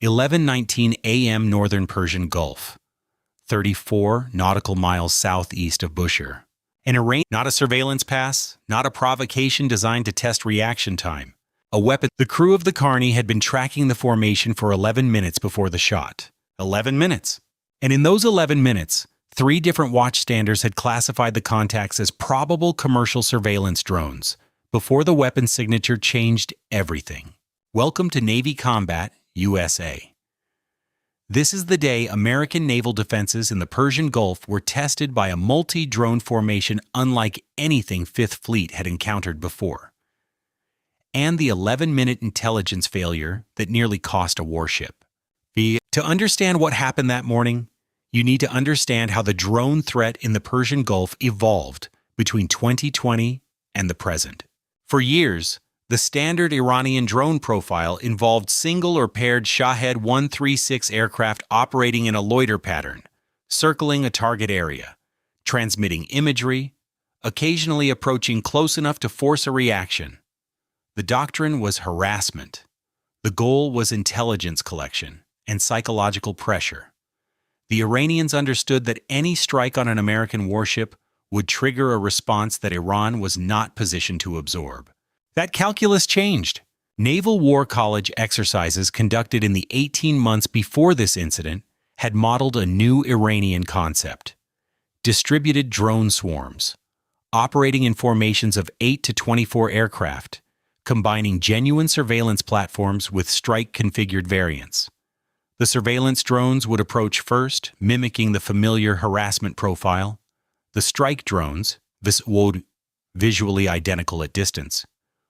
11:19 a.m. Northern Persian Gulf, 34 nautical miles southeast of Bushehr. An Iranian, not a surveillance pass, not a provocation designed to test reaction time. A weapon. The crew of the Carney had been tracking the formation for 11 minutes before the shot. 11 minutes. And in those 11 minutes, 3 different watchstanders had classified the contacts as probable commercial surveillance drones before the weapon signature changed everything. Welcome to Navy Combat, USA. This is the day American naval defenses in the Persian Gulf were tested by a multi-drone formation unlike anything Fifth Fleet had encountered before. And the 11-minute intelligence failure that nearly cost a warship. To understand what happened that morning, you need to understand how the drone threat in the Persian Gulf evolved between 2020 and the present. For years, the standard Iranian drone profile involved single or paired Shahed 136 aircraft operating in a loiter pattern, circling a target area, transmitting imagery, occasionally approaching close enough to force a reaction. The doctrine was harassment. The goal was intelligence collection and psychological pressure. The Iranians understood that any strike on an American warship would trigger a response that Iran was not positioned to absorb. That calculus changed. Naval War College exercises conducted in the 18 months before this incident had modeled a new Iranian concept: distributed drone swarms, operating in formations of 8 to 24 aircraft, combining genuine surveillance platforms with strike-configured variants. The surveillance drones would approach first, mimicking the familiar harassment profile. The strike drones, visually identical at distance,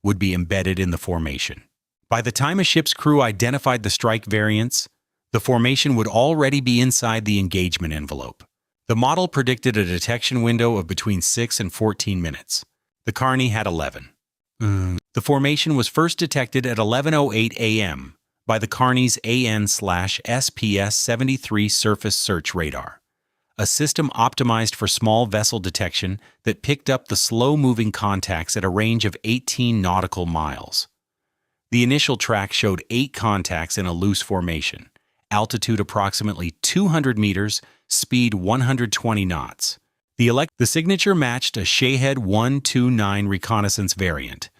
would be embedded in the formation. By the time a ship's crew identified the strike variants, the formation would already be inside the engagement envelope. The model predicted a detection window of between 6 and 14 minutes. The Carney had 11. The formation was first detected at 11:08 a.m. by the Carney's AN/SPS-73 surface search radar, a system optimized for small vessel detection that picked up the slow-moving contacts at a range of 18 nautical miles. The initial track showed 8 contacts in a loose formation, altitude approximately 200 meters, speed 120 knots. The signature matched a Shahed 129 reconnaissance variant,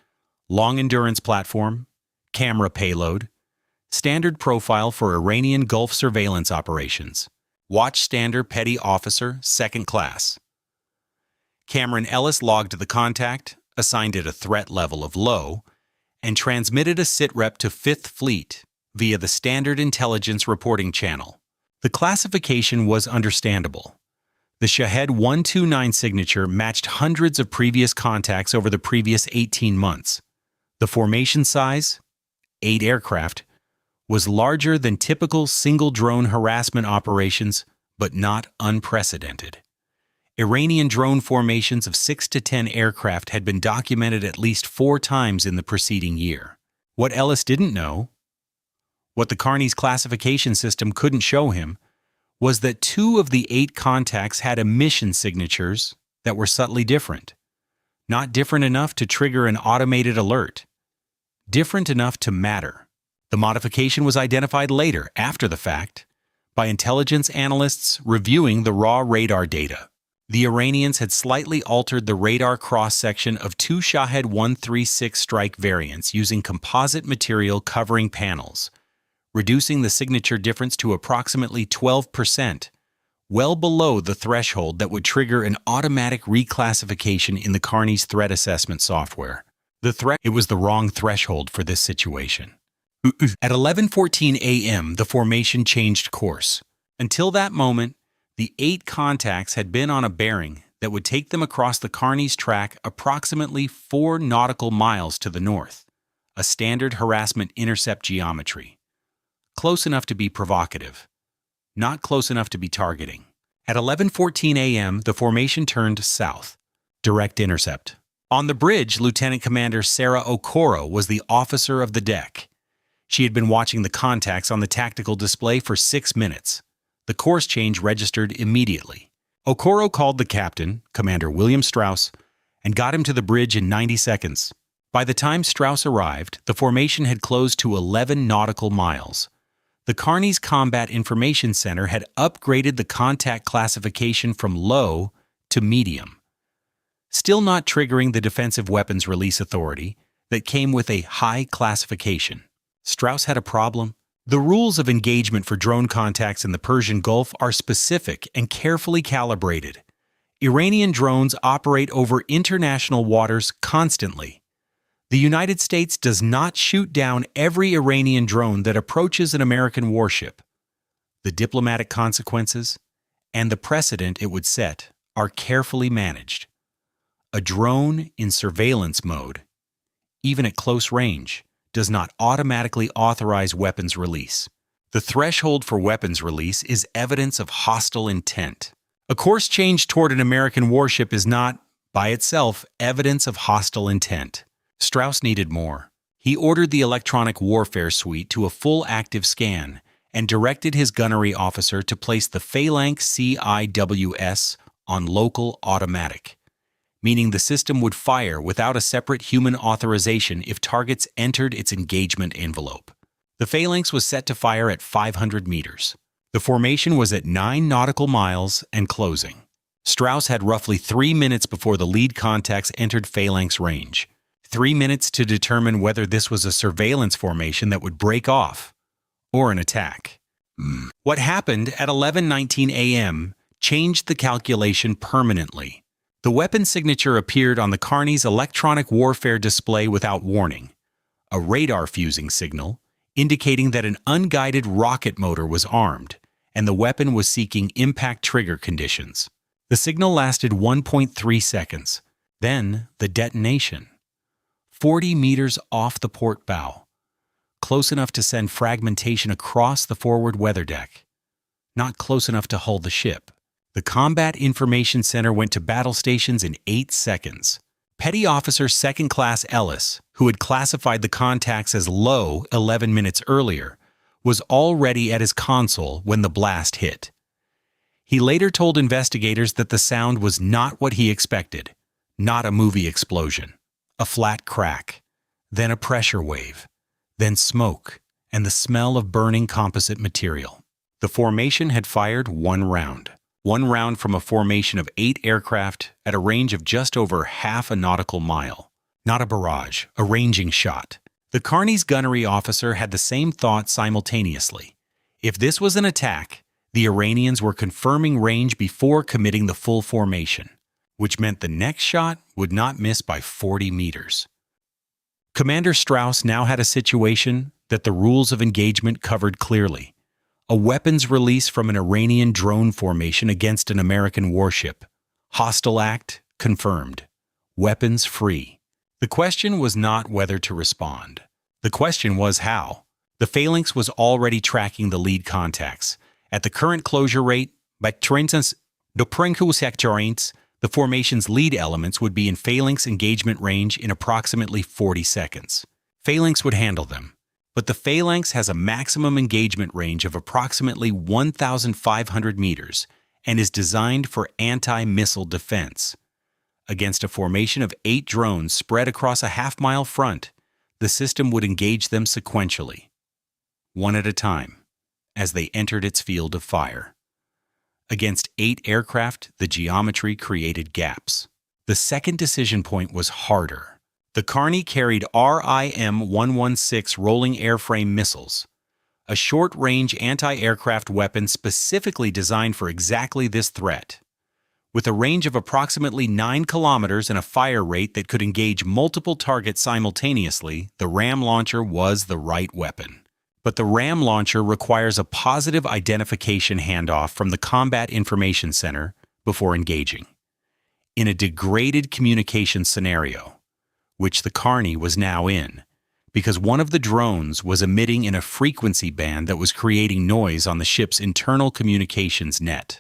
long-endurance platform, camera payload, standard profile for Iranian Gulf surveillance operations. Watchstander Petty Officer, 2nd Class. Cameron Ellis logged the contact, assigned it a threat level of low, and transmitted a sitrep to 5th Fleet via the Standard Intelligence Reporting Channel. The classification was understandable. The Shahed 129 signature matched hundreds of previous contacts over the previous 18 months. The formation size, 8 aircraft, was larger than typical single-drone harassment operations, but not unprecedented. Iranian drone formations of 6 to 10 aircraft had been documented at least 4 times in the preceding year. What Ellis didn't know, what the Carney's classification system couldn't show him, was that 2 of the 8 contacts had emission signatures that were subtly different. Not different enough to trigger an automated alert. Different enough to matter. The modification was identified later, after the fact, by intelligence analysts reviewing the raw radar data. The Iranians had slightly altered the radar cross-section of 2 Shahed 136 strike variants using composite material covering panels, reducing the signature difference to approximately 12%, well below the threshold that would trigger an automatic reclassification in the Carney's threat assessment software. It was the wrong threshold for this situation. At 11:14 a.m., the formation changed course. Until that moment, the 8 contacts had been on a bearing that would take them across the Carney's track approximately 4 nautical miles to the north, a standard harassment intercept geometry. Close enough to be provocative, not close enough to be targeting. At 11:14 a.m., the formation turned south, direct intercept. On the bridge, Lieutenant Commander Sarah Okoro was the officer of the deck. She had been watching the contacts on the tactical display for 6 minutes. The course change registered immediately. Okoro called the captain, Commander William Strauss, and got him to the bridge in 90 seconds. By the time Strauss arrived, the formation had closed to 11 nautical miles. The Carney's Combat Information Center had upgraded the contact classification from low to medium, still not triggering the Defensive Weapons Release Authority that came with a high classification. Strauss had a problem. The rules of engagement for drone contacts in the Persian Gulf are specific and carefully calibrated. Iranian drones operate over international waters constantly. The United States does not shoot down every Iranian drone that approaches an American warship. The diplomatic consequences and the precedent it would set are carefully managed. A drone in surveillance mode, even at close range, does not automatically authorize weapons release. The threshold for weapons release is evidence of hostile intent. A course change toward an American warship is not, by itself, evidence of hostile intent. Strauss needed more. He ordered the electronic warfare suite to a full active scan and directed his gunnery officer to place the Phalanx CIWS on local automatic, meaning the system would fire without a separate human authorization if targets entered its engagement envelope. The Phalanx was set to fire at 500 meters. The formation was at 9 nautical miles and closing. Strauss had roughly 3 minutes before the lead contacts entered Phalanx range. 3 minutes to determine whether this was a surveillance formation that would break off or an attack. What happened at 11:19 a.m. changed the calculation permanently. The weapon signature appeared on the Carney's electronic warfare display without warning, a radar fusing signal indicating that an unguided rocket motor was armed and the weapon was seeking impact trigger conditions. The signal lasted 1.3 seconds, then the detonation. 40 meters off the port bow, close enough to send fragmentation across the forward weather deck, not close enough to hull the ship. The Combat Information Center went to battle stations in 8 seconds. Petty Officer Second Class Ellis, who had classified the contacts as low 11 minutes earlier, was already at his console when the blast hit. He later told investigators that the sound was not what he expected, not a movie explosion. A flat crack, then a pressure wave, then smoke, and the smell of burning composite material. The formation had fired one round from a formation of 8 aircraft at a range of just over half a nautical mile. Not a barrage, a ranging shot. The Carney's gunnery officer had the same thought simultaneously. If this was an attack, the Iranians were confirming range before committing the full formation, which meant the next shot would not miss by 40 meters. Commander Strauss now had a situation that the rules of engagement covered clearly. A weapons release from an Iranian drone formation against an American warship. Hostile act confirmed. Weapons free. The question was not whether to respond. The question was how. The Phalanx was already tracking the lead contacts. At the current closure rate, by the formation's lead elements would be in Phalanx engagement range in approximately 40 seconds. Phalanx would handle them, but the Phalanx has a maximum engagement range of approximately 1,500 meters and is designed for anti-missile defense. Against a formation of 8 drones spread across a half-mile front, the system would engage them sequentially, one at a time, as they entered its field of fire. Against 8 aircraft, the geometry created gaps. The second decision point was harder. The Carney carried RIM-116 rolling airframe missiles, a short-range anti-aircraft weapon specifically designed for exactly this threat. With a range of approximately 9 kilometers and a fire rate that could engage multiple targets simultaneously, the RAM launcher was the right weapon. But the RAM launcher requires a positive identification handoff from the Combat Information Center before engaging. In a degraded communication scenario, which the Carney was now in, because one of the drones was emitting in a frequency band that was creating noise on the ship's internal communications net,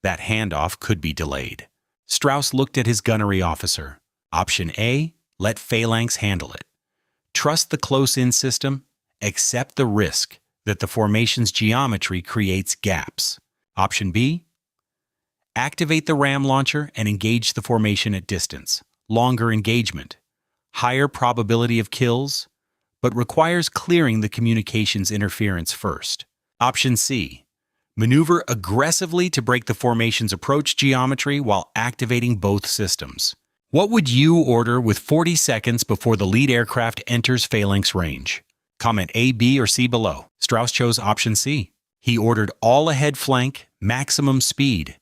that handoff could be delayed. Strauss looked at his gunnery officer. Option A, let Phalanx handle it. Trust the close-in system. Accept the risk that the formation's geometry creates gaps. Option B, activate the RAM launcher and engage the formation at distance. Longer engagement, higher probability of kills, but requires clearing the communications interference first. Option C. Maneuver aggressively to break the formation's approach geometry while activating both systems. What would you order with 40 seconds before the lead aircraft enters phalanx range? Comment A, B, or C below. Strauss chose option C. He ordered all ahead flank, maximum speed,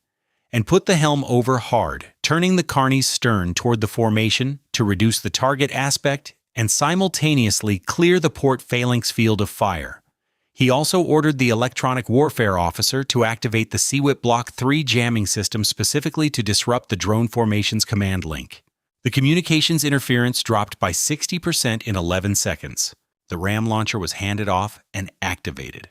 and put the helm over hard, turning the Carney's stern toward the formation to reduce the target aspect and simultaneously clear the port phalanx field of fire. He also ordered the electronic warfare officer to activate the CWIP Block 3 jamming system specifically to disrupt the drone formation's command link. The communications interference dropped by 60% in 11 seconds. The RAM launcher was handed off and activated.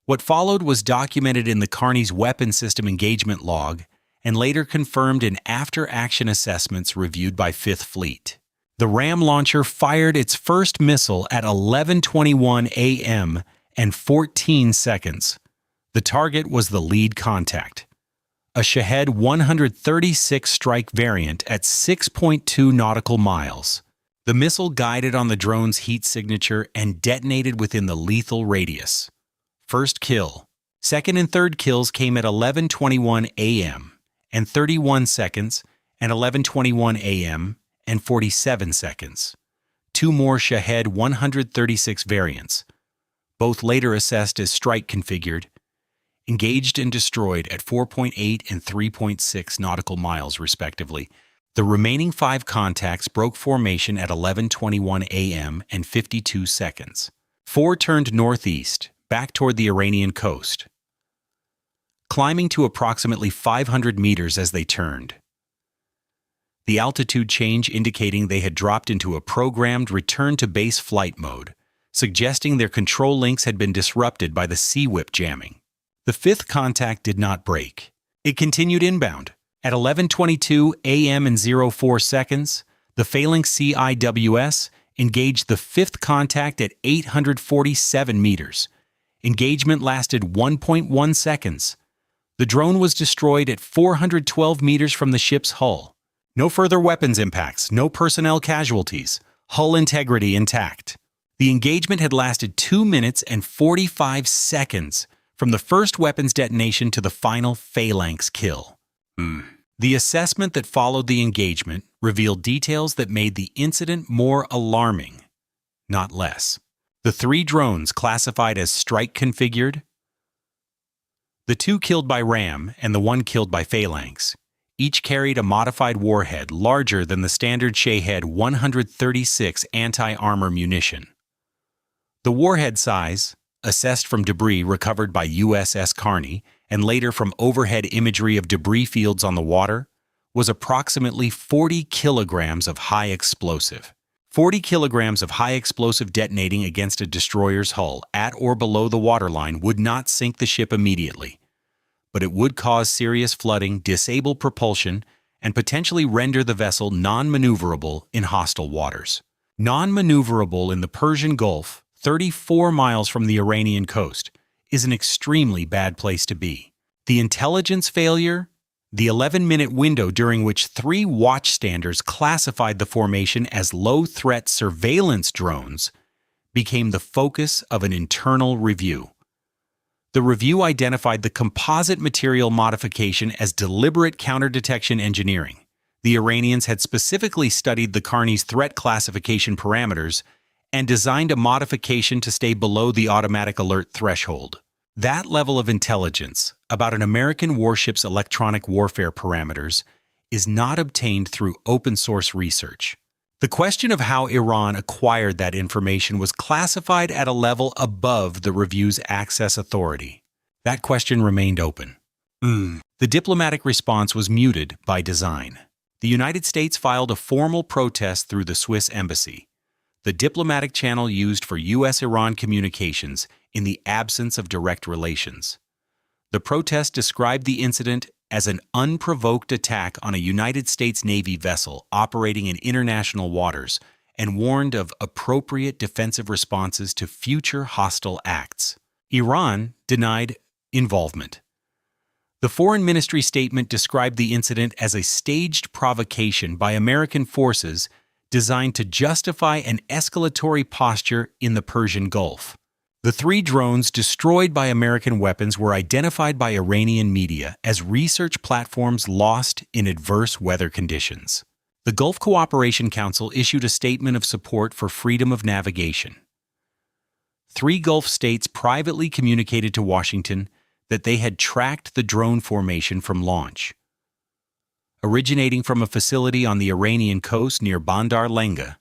What followed was documented in the Carney's weapon system engagement log and later confirmed in after-action assessments reviewed by 5th Fleet. The RAM launcher fired its first missile at 11:21 a.m. and 14 seconds. The target was the lead contact, a Shahed 136 strike variant at 6.2 nautical miles. The missile guided on the drone's heat signature and detonated within the lethal radius. First kill. Second and third kills came at 11:21 a.m. and 31 seconds and 11:21 a.m. and 47 seconds. Two more Shahed 136 variants, both later assessed as strike configured, engaged and destroyed at 4.8 and 3.6 nautical miles respectively. The remaining 5 contacts broke formation at 11:21 a.m. and 52 seconds. 4 turned northeast, back toward the Iranian coast, climbing to approximately 500 meters as they turned. The altitude change indicating they had dropped into a programmed return-to-base flight mode, suggesting their control links had been disrupted by the CWIP jamming. The 5th contact did not break. It continued inbound. At 11:22 a.m. and 04 seconds, the Phalanx CIWS engaged the 5th contact at 847 meters. Engagement lasted 1.1 seconds. The drone was destroyed at 412 meters from the ship's hull. No further weapons impacts, no personnel casualties, hull integrity intact. The engagement had lasted 2 minutes and 45 seconds from the first weapons detonation to the final phalanx kill. The assessment that followed the engagement revealed details that made the incident more alarming, not less. The 3 drones classified as strike configured, the 2 killed by RAM and the 1 killed by phalanx, each carried a modified warhead larger than the standard Shahed 136 anti-armor munition. The warhead size, assessed from debris recovered by USS Carney and later from overhead imagery of debris fields on the water, was approximately 40 kilograms of high explosive. 40 kilograms of high explosive detonating against a destroyer's hull at or below the waterline would not sink the ship immediately, but it would cause serious flooding, disable propulsion, and potentially render the vessel non-maneuverable in hostile waters. Non-maneuverable in the Persian Gulf, 34 miles from the Iranian coast, is an extremely bad place to be. The intelligence failure, the 11-minute window during which 3 watchstanders classified the formation as low-threat surveillance drones, became the focus of an internal review. The review identified the composite material modification as deliberate counter-detection engineering. The Iranians had specifically studied the Carney's threat classification parameters and designed a modification to stay below the automatic alert threshold. That level of intelligence about an American warship's electronic warfare parameters is not obtained through open-source research. The question of how Iran acquired that information was classified at a level above the review's access authority. That question remained open. The diplomatic response was muted by design. The United States filed a formal protest through the Swiss embassy, the diplomatic channel used for U.S.-Iran communications in the absence of direct relations. The protest described the incident as an unprovoked attack on a United States Navy vessel operating in international waters and warned of appropriate defensive responses to future hostile acts. Iran denied involvement. The Foreign Ministry statement described the incident as a staged provocation by American forces designed to justify an escalatory posture in the Persian Gulf. The 3 drones destroyed by American weapons were identified by Iranian media as research platforms lost in adverse weather conditions. The Gulf Cooperation Council issued a statement of support for freedom of navigation. 3 Gulf states privately communicated to Washington that they had tracked the drone formation from launch, originating from a facility on the Iranian coast near Bandar Lenga,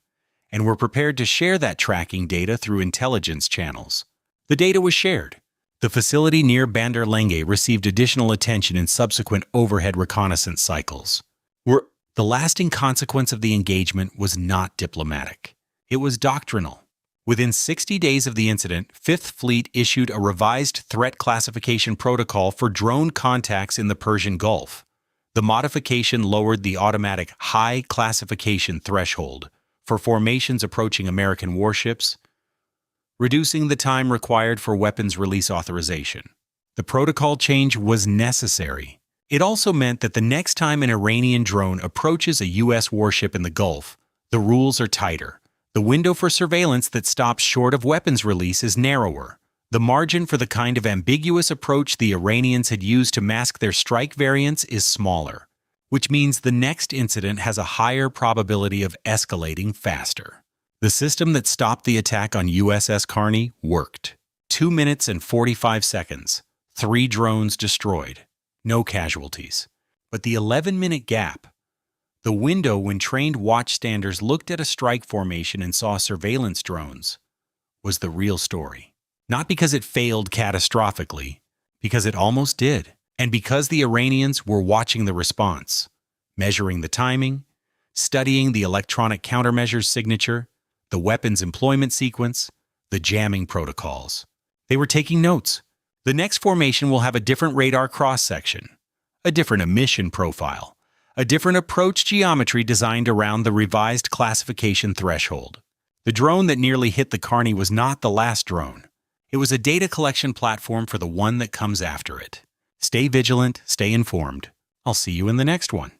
and were prepared to share that tracking data through intelligence channels. The data was shared. The facility near Bandar Lenga received additional attention in subsequent overhead reconnaissance cycles. The lasting consequence of the engagement was not diplomatic. It was doctrinal. Within 60 days of the incident, Fifth Fleet issued a revised threat classification protocol for drone contacts in the Persian Gulf. The modification lowered the automatic high classification threshold for formations approaching American warships, reducing the time required for weapons release authorization. The protocol change was necessary. It also meant that the next time an Iranian drone approaches a U.S. warship in the Gulf, the rules are tighter. The window for surveillance that stops short of weapons release is narrower. The margin for the kind of ambiguous approach the Iranians had used to mask their strike variants is smaller, which means the next incident has a higher probability of escalating faster. The system that stopped the attack on USS Carney worked. 2 minutes and 45 seconds. 3 drones destroyed. No casualties. But the 11-minute gap, the window when trained watchstanders looked at a strike formation and saw surveillance drones, was the real story. Not because it failed catastrophically, because it almost did, and because the Iranians were watching the response, measuring the timing, studying the electronic countermeasures signature, the weapons employment sequence, the jamming protocols. They were taking notes. The next formation will have a different radar cross-section, a different emission profile, a different approach geometry designed around the revised classification threshold. The drone that nearly hit the Carney was not the last drone. It was a data collection platform for the one that comes after it. Stay vigilant, stay informed. I'll see you in the next one.